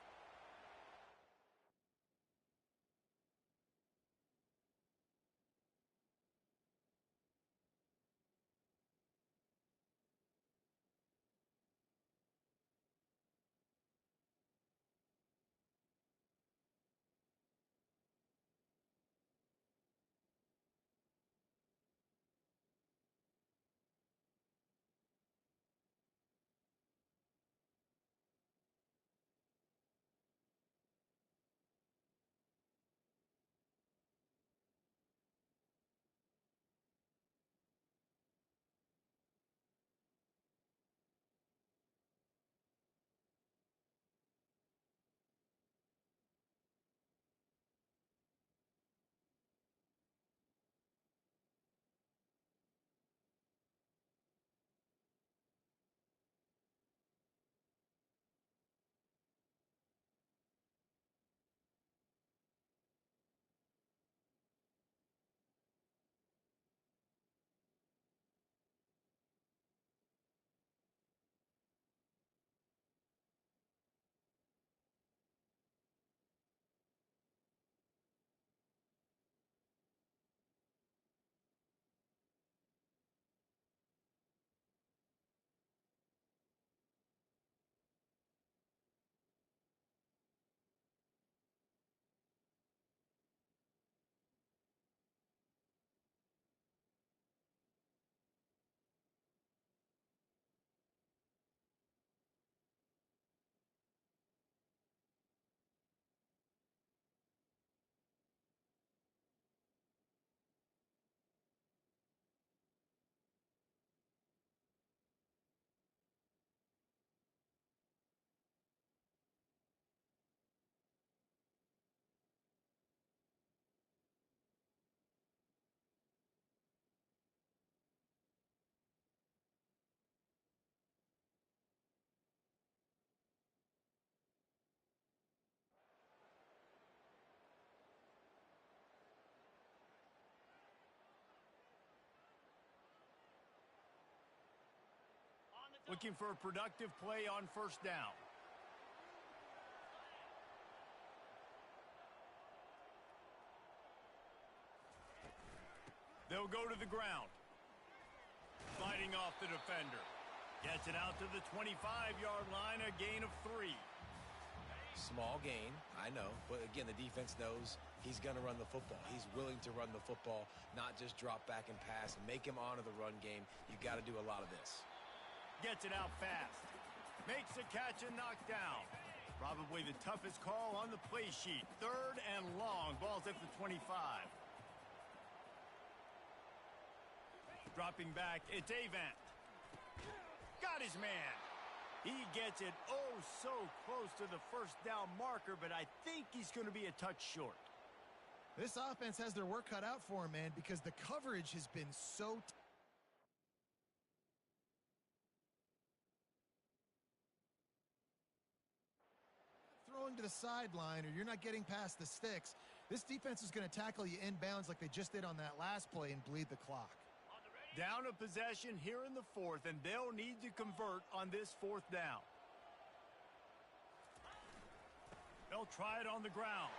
Looking for a productive play on first down. They'll go to the ground. Fighting off the defender. Gets it out to the 25-yard line, a gain of 3. Small gain, I know, but again, the defense knows he's going to run the football. He's willing to run the football, not just drop back and pass and make him honor the run game. You got to do a lot of this. Gets it out fast. Makes a catch and knocked down. Probably the toughest call on the play sheet. 3rd and long. Ball's at the 25. Dropping back, it's Avant. Got his man. He gets it oh so close to the first down marker, but I think he's going to be a touch short. This offense has their work cut out for him, man, because the coverage has been so throwing to the sideline or you're not getting past the sticks. This defense is going to tackle you inbounds like they just did on that last play and bleed the clock. Down a possession here in the 4th, and they'll need to convert on this 4th down. They'll try it on the ground,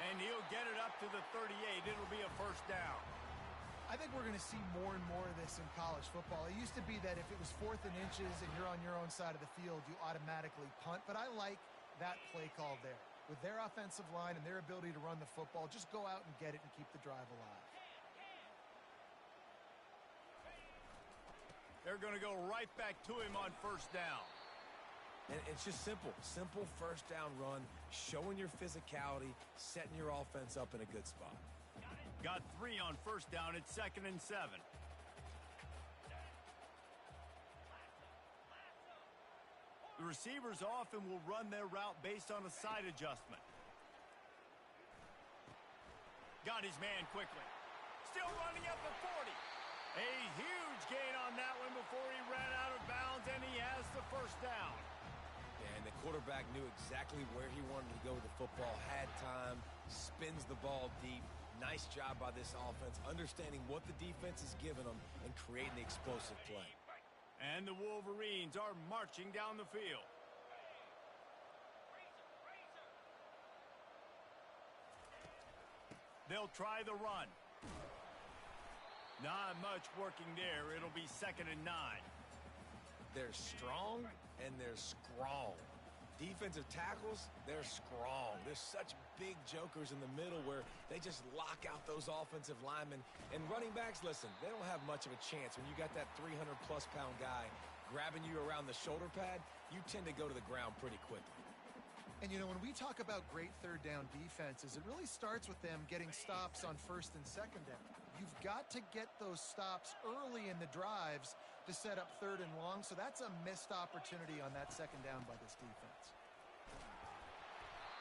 and he'll get it up to the 38. It'll be a first down. I think we're going to see more and more of this in college football. It used to be that if it was 4th and inches and you're on your own side of the field, you automatically punt, but I like that play call there. With their offensive line and their ability to run the football, just go out and get it and keep the drive alive. They're going to go right back to him on first down. And it's just simple. Simple first down run, showing your physicality, setting your offense up in a good spot. Got 3 on first down. It's 2nd and 7. The receivers often will run their route based on a side adjustment. Got his man quickly. Still running up the 40. A huge gain on that one before he ran out of bounds, and he has the first down. And the quarterback knew exactly where he wanted to go with the football, had time, spins the ball deep. Nice job by this offense, understanding what the defense is giving them and creating the explosive play. And the Wolverines are marching down the field. They'll try the run. Not much working there. It'll be 2nd and 9. They're strong and they're strong. Defensive tackles, they're strong. There's such big jokers in the middle where they just lock out those offensive linemen. And running backs, listen, they don't have much of a chance. When you got that 300-plus pound guy grabbing you around the shoulder pad, you tend to go to the ground pretty quickly. And, you know, when we talk about great third down defenses, it really starts with them getting stops on first and second down. You've got to get those stops early in the drives to set up 3rd and long, so that's a missed opportunity on that second down by this defense.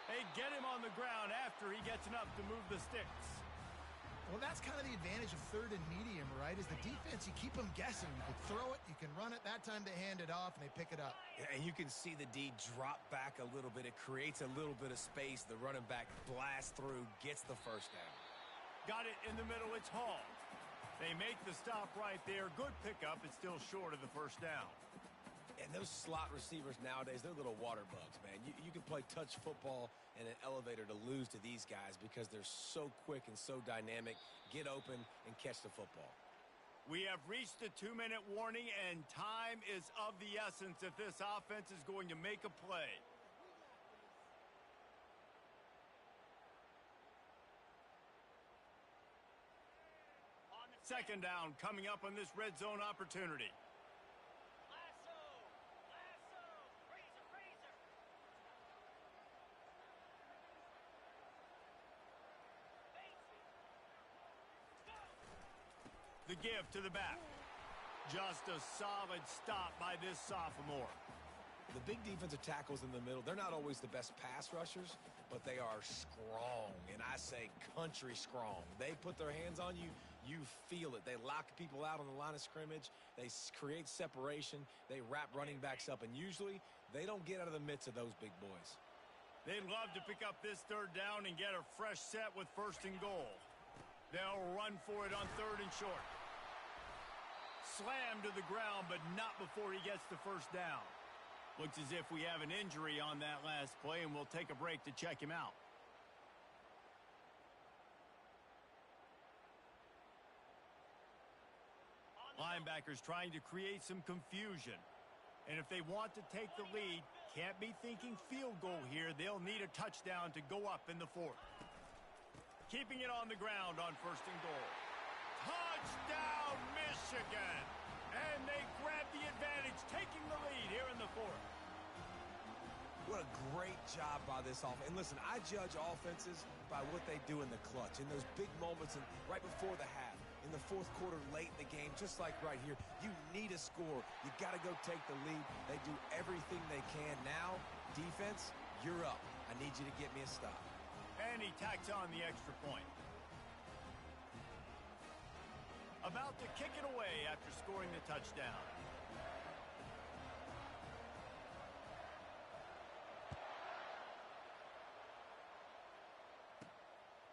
They get him on the ground after he gets enough to move the sticks. Well, that's kind of the advantage of 3rd and medium, right? Is the defense, you keep them guessing. You can throw it, you can run it. That time they hand it off, and they pick it up. And you can see the D drop back a little bit. It creates a little bit of space. The running back blasts through, gets the first down. Got it in the middle. It's Hall. They make the stop right there. Good pickup. It's still short of the first down. And those slot receivers nowadays, they're little water bugs, man. You can play touch football in an elevator to lose to these guys because they're so quick and so dynamic. Get open and catch the football. We have reached the 2-minute warning, and time is of the essence if this offense is going to make a play. Second down coming up on this red zone opportunity. The give to the back. Just a solid stop by this sophomore. The big defensive tackles in the middle, they're not always the best pass rushers, but they are strong, and I say country strong. They put their hands on you, you feel it. They lock people out on the line of scrimmage. They create separation. They wrap running backs up, and usually they don't get out of the midst of those big boys. They'd love to pick up this third down and get a fresh set with 1st and goal. They'll run for it on 3rd and short. Slammed to the ground, but not before he gets the first down. Looks as if we have an injury on that last play, and we'll take a break to check him out. Linebackers trying to create some confusion. And if they want to take the lead, can't be thinking field goal here. They'll need a touchdown to go up in the 4th. Keeping it on the ground on 1st and goal. Touchdown, Michigan! And they grab the advantage, taking the lead here in the 4th. What a A great job by this offense. And listen, I judge offenses by what they do in the clutch, in those big moments and right before the half, in the fourth quarter, late in the game, just like right here. You need a score. You got to go take the lead. They do everything they can. Now, defense, you're up. I need you to get me a stop. And he tacks on the extra point. About to kick it away after scoring the touchdown.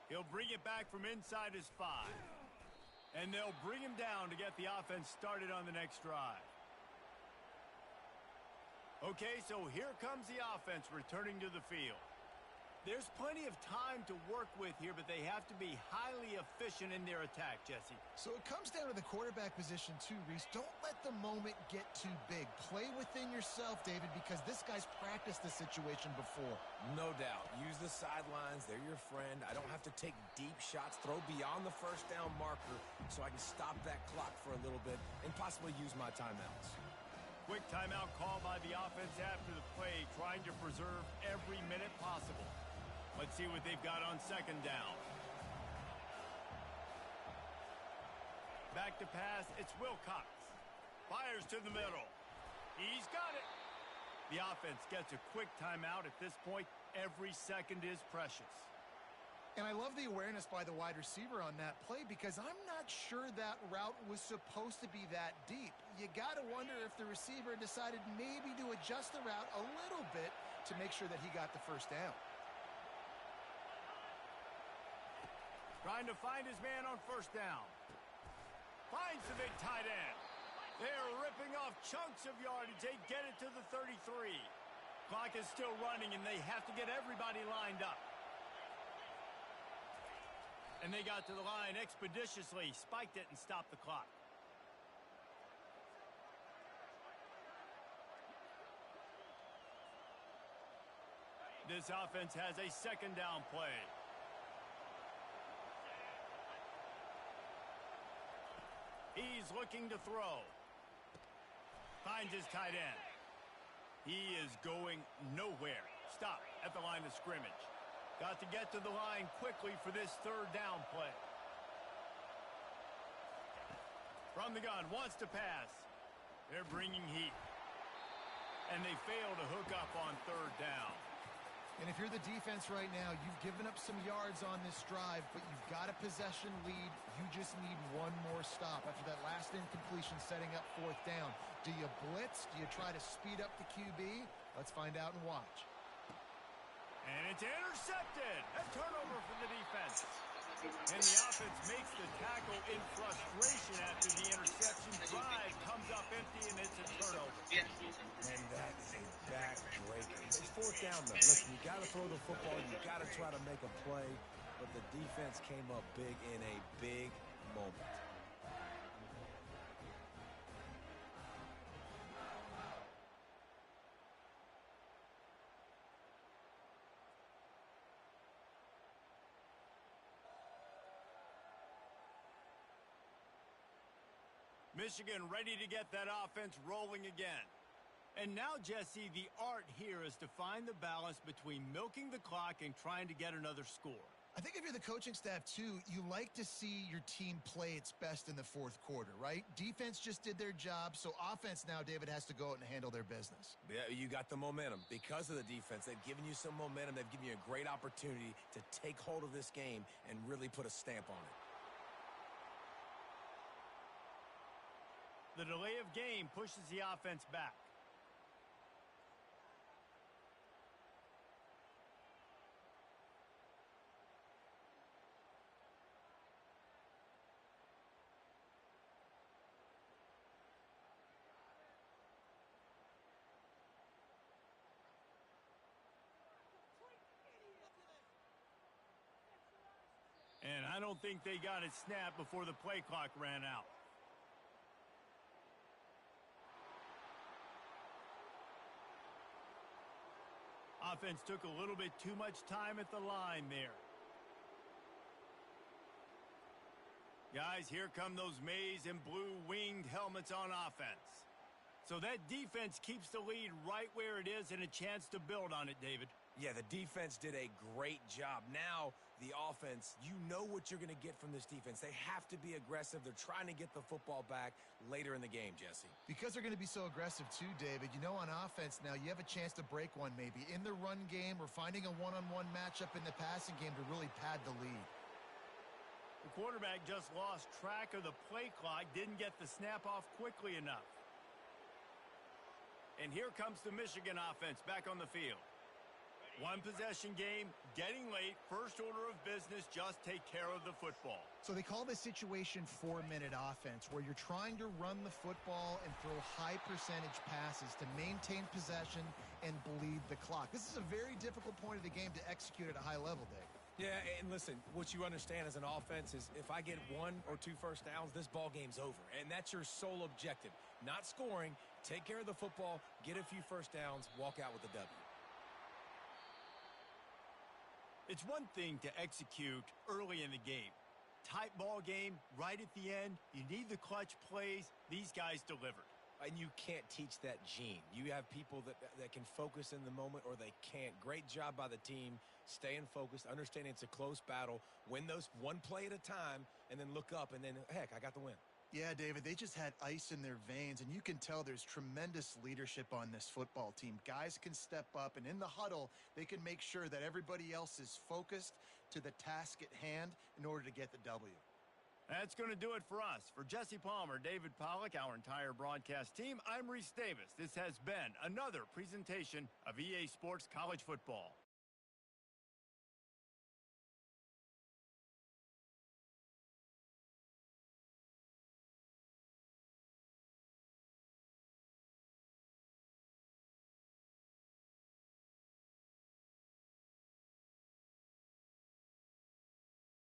He'll bring it back from inside his 5. And they'll bring him down to get the offense started on the next drive. Okay, so here comes the offense returning to the field. There's plenty of time to work with here, but they have to be highly efficient in their attack, Jesse. So it comes down to the quarterback position too, Reese. Don't let the moment get too big. Play within yourself, David, because this guy's practiced this situation before. No doubt. Use the sidelines. They're your friend. I don't have to take deep shots, throw beyond the first down marker so I can stop that clock for a little bit and possibly use my timeouts. Quick timeout call by the offense after the play, trying to preserve every minute possible. Let's see what they've got on second down. Back to pass, it's Wilcox. Fires to the middle. He's got it. The offense gets a quick timeout. At this point, every second is precious. And I love the awareness by the wide receiver on that play because I'm not sure that route was supposed to be that deep. You got to wonder if the receiver decided maybe to adjust the route a little bit to make sure that he got the first down. Trying to find his man on first down. Finds the big tight end. They're ripping off chunks of yardage. They get it to the 33. Clock is still running, and they have to get everybody lined up. And they got to the line expeditiously, spiked it, and stopped the clock. This offense has a second down play. He's looking to throw. Finds his tight end. He is going nowhere. Stop at the line of scrimmage. Got to get to the line quickly for this third down play. From the gun, wants to pass. They're bringing heat. And they fail to hook up on third down. And if you're the defense right now, you've given up some yards on this drive, but you've got a possession lead. You just need one more stop after that last incompletion setting up fourth down. Do you blitz? Do you try to speed up the QB? Let's find out and watch. And it's intercepted. A turnover for the defense. And the offense makes the tackle in frustration after the interception. Drive comes up empty, and it's a turnover. And that is a backbreaker. It's fourth down, though. Listen, you got to throw the football. You got to try to make a play. But the defense came up big in a big moment. Michigan ready to get that offense rolling again. And now, Jesse, the art here is to find the balance between milking the clock and trying to get another score. I think if you're the coaching staff, too, you like to see your team play its best in the fourth quarter, right? Defense just did their job, so offense now, David, has to go out and handle their business. Yeah, you got the momentum. Because of the defense, they've given you some momentum. They've given you a great opportunity to take hold of this game and really put a stamp on it. The delay of game pushes the offense back. And I don't think they got it snapped before the play clock ran out. Offense took a little bit too much time at the line there. Guys, here come those maize and blue winged helmets on offense. It's So that defense keeps the lead right where it is and a chance to build on it, David. Yeah, the defense did a great job. Now, the offense, you know what you're going to get from this defense. They have to be aggressive. They're trying to get the football back later in the game, Jesse. Because they're going to be so aggressive too, David, you know, on offense now, you have a chance to break one maybe in the run game or finding a one-on-one matchup in the passing game to really pad the lead. The quarterback just lost track of the play clock, didn't get the snap off quickly enough. And here comes the Michigan offense back on the field. One possession game, getting late, first order of business, just take care of the football. So they call this situation 4-minute offense, where you're trying to run the football and throw high percentage passes to maintain possession and bleed the clock. This is a very difficult point of the game to execute at a high level, Dave. Yeah, and listen, what you understand as an offense is if I get 1 or 2 first downs, this ball game's over. And that's your sole objective. Not scoring, take care of the football, get a few first downs, walk out with a W. It's one thing to execute early in the game. Tight ball game, right at the end, you need the clutch plays. These guys delivered. And you can't teach that gene. You have people that can focus in the moment or they can't. Great job by the team, staying focused, understanding it's a close battle, win those one play at a time, and then look up, and then, heck, I got the win. Yeah, David, they just had ice in their veins, and you can tell there's tremendous leadership on this football team. Guys can step up, and in the huddle, they can make sure that everybody else is focused to the task at hand in order to get the W. That's going to do it for us. For Jesse Palmer, David Pollack, our entire broadcast team, I'm Reese Davis. This has been another presentation of EA Sports College Football.